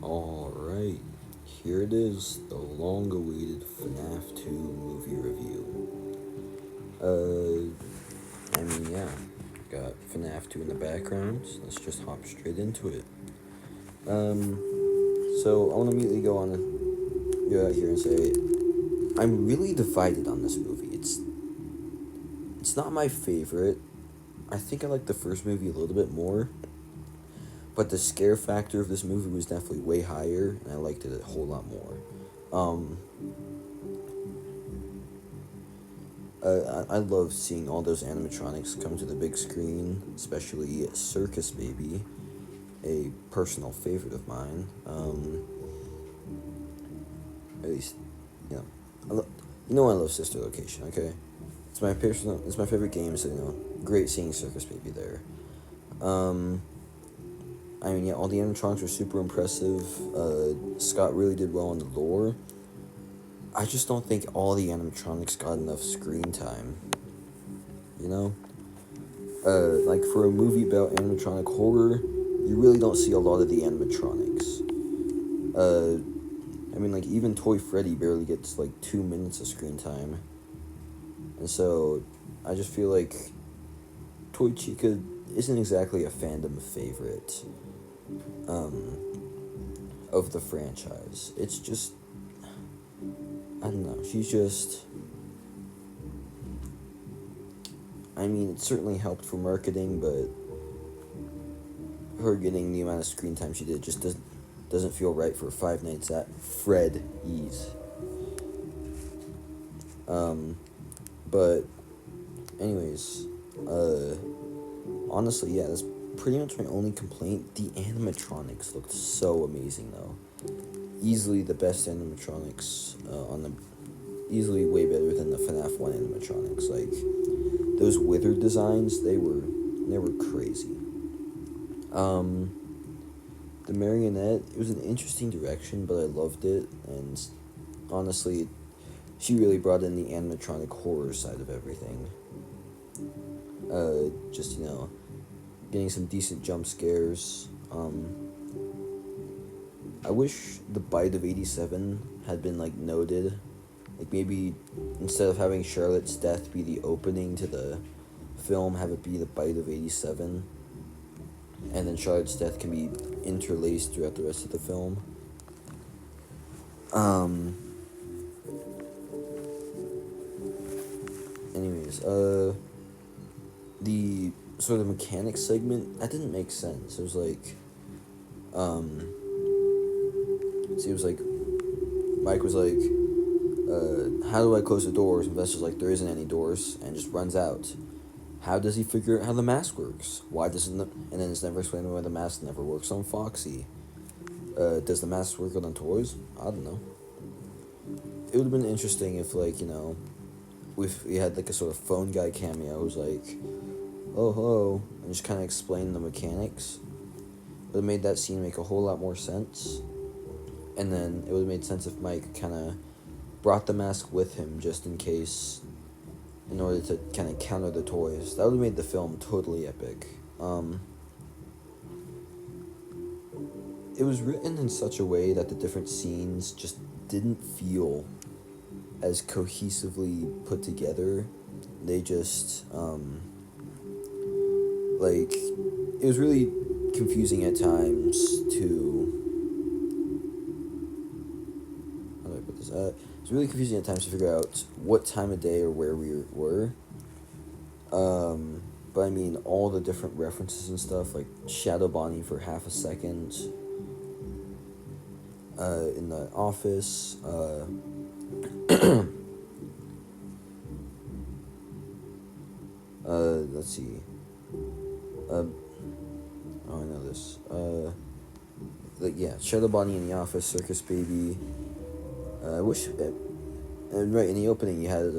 Alright, here it is, the long-awaited FNaF 2 movie review. Yeah, got FNaF 2 in the background, so let's just hop straight into it. So I want to immediately go out here and say, I'm really divided on this movie. It's not my favorite. I think I like the first movie a little bit more. But the scare factor of this movie was definitely way higher, and I liked it a whole lot more. I love seeing all those animatronics come to the big screen, especially Circus Baby, a personal favorite of mine. At least, I love Sister Location. Okay, it's my favorite game, so great seeing Circus Baby there. All the animatronics were super impressive. Scott really did well in the lore. I just don't think all the animatronics got enough screen time. Like for a movie about animatronic horror, you really don't see a lot of the animatronics. Even Toy Freddy barely gets 2 minutes of screen time. And so, I just feel like Toy Chica isn't exactly a fandom favorite of the franchise. It's just, I don't know, she's just, it certainly helped for marketing, but her getting the amount of screen time she did just doesn't feel right for Five Nights at Freddy's. But anyways, honestly, yeah, that's pretty much my only complaint. The animatronics looked so amazing, though. Easily the best animatronics easily way better than the FNaF 1 animatronics. Those wither designs, they were crazy. The marionette, it was an interesting direction, but I loved it, and honestly, she really brought in the animatronic horror side of everything. Getting some decent jump scares. I wish the bite of 87 had been noted. Maybe instead of having Charlotte's death be the opening to the film, have it be the bite of 87. And then Charlotte's death can be interlaced throughout the rest of the film. The sort of mechanics segment, that didn't make sense. It was Mike was how do I close the doors? And Vesper's there isn't any doors, and just runs out. How does he figure out how the mask works? Why doesn't and then it's never explained why the mask never works on Foxy. Does the mask work on toys? I don't know. It would have been interesting if if we had a sort of phone guy cameo who's oh hello, and just kind of explain the mechanics. It would have made that scene make a whole lot more sense. And then it would have made sense if Mike kind of brought the mask with him just in case, in order to kind of counter the toys. That would have made the film totally epic. It was written in such a way that the different scenes just didn't feel as cohesively put together. They just, it was really confusing at times it's really confusing at times to figure out what time of day or where we were. But all the different references and stuff, Shadow Bonnie for half a second, in the office, let's see, I know this, Shadow Bonnie in the office, Circus Baby, and right in the opening you had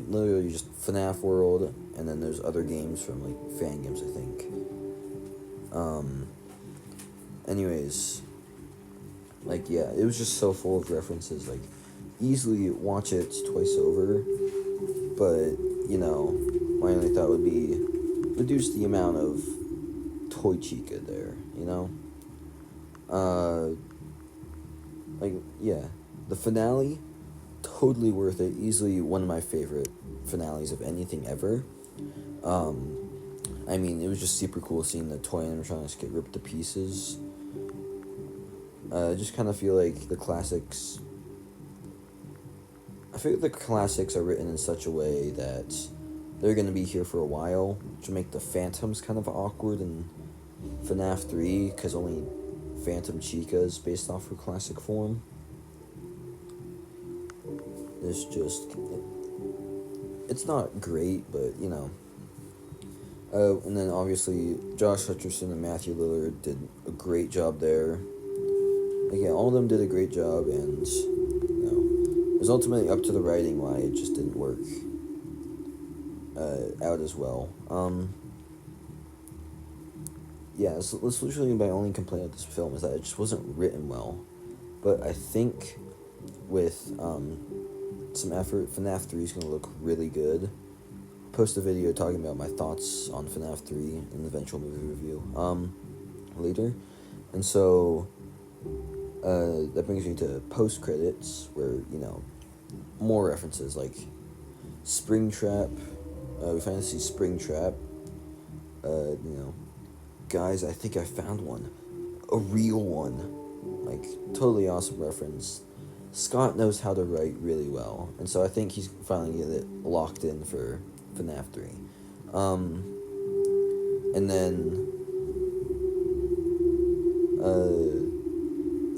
literally just FNaF World, and then there's other games from fan games, I think. It was just so full of references. Easily watch it twice over, but my only thought would be reduce the amount of Toy Chica there. yeah, the finale, totally worth it. Easily one of my favorite finales of anything ever. I mean, it was just super cool seeing the toy animatronics get ripped to pieces. I just kind of feel like the classics. I feel like the classics are written in such a way that they're gonna be here for a while, which will make the Phantoms kind of awkward in FNaF 3, because only Phantom Chica is based off her classic form. It's just, it's not great, but you know. And then obviously Josh Hutcherson and Matthew Lillard did a great job there. Again, all of them did a great job, and you know, it was ultimately up to the writing why it just didn't work out as well. Yeah, so that's literally my only complaint with this film, is that it just wasn't written well. But I think with some effort, FNaF 3 is going to look really good. Post a video talking about my thoughts on FNaF 3 in the eventual movie review later. And so that brings me to post credits, where, you know, more references like Springtrap. We finally see Springtrap. You know, guys, I think I found one. A real one. Like, totally awesome reference. Scott knows how to write really well, and so I think he's finally going to get it locked in for FNaF 3. And then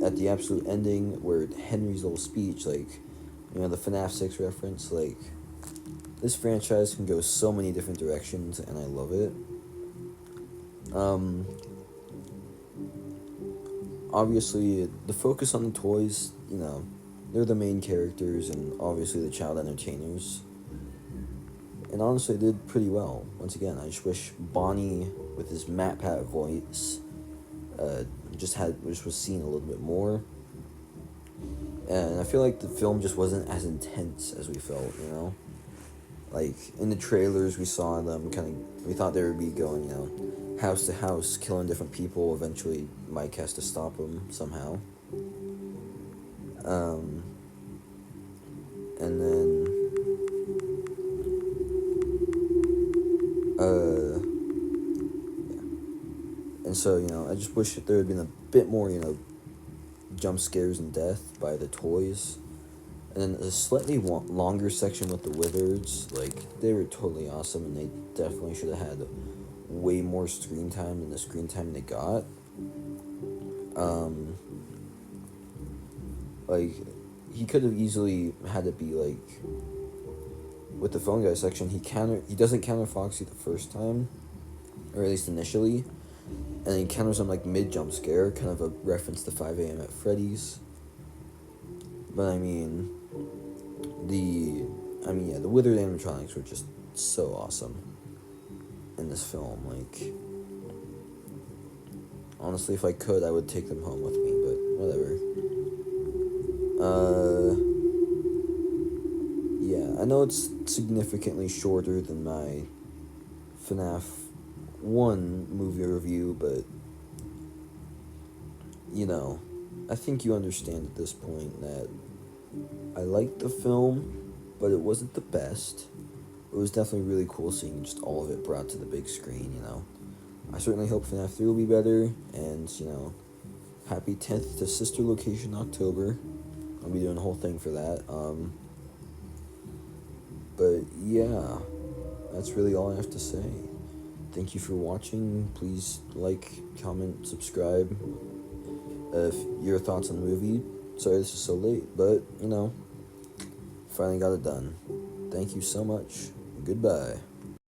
at the absolute ending, where Henry's little speech, like, you know, the FNaF 6 reference, like, this franchise can go so many different directions, and I love it. Obviously, the focus on the toys, you know, they're the main characters, and obviously the child entertainers. And honestly, they did pretty well. Once again, I just wish Bonnie, with his Matt Pat voice, just was seen a little bit more. And I feel like the film just wasn't as intense as we felt, you know? Like, in the trailers, we saw them we thought they would be going, you know, house to house, killing different people. Eventually, Mike has to stop them somehow. And then, yeah. And so, you know, I just wish that there had been a bit more, you know, jump scares and death by the toys. And then a slightly longer section with the wizards, like, they were totally awesome, and they definitely should have had way more screen time than the screen time they got. Like, he could have easily had it be, like, with the phone guy section, he doesn't counter Foxy the first time, or at least initially, and he counters him, like, mid-jump scare, kind of a reference to 5 a.m. at Freddy's. But, I mean, the withered animatronics were just so awesome in this film. Like, honestly, if I could, I would take them home with me, but whatever. Yeah, I know it's significantly shorter than my FNaF 1 movie review, but, you know, I think you understand at this point that I liked the film, but it wasn't the best. It was definitely really cool seeing just all of it brought to the big screen, you know. I certainly hope FNaF 3 will be better, and, you know, happy 10th to Sister Location October. I'll be doing a whole thing for that. But, yeah, that's really all I have to say. Thank you for watching. Please like, comment, subscribe. Your thoughts on the movie. Sorry this is so late, but, you know, finally got it done. Thank you so much. Goodbye.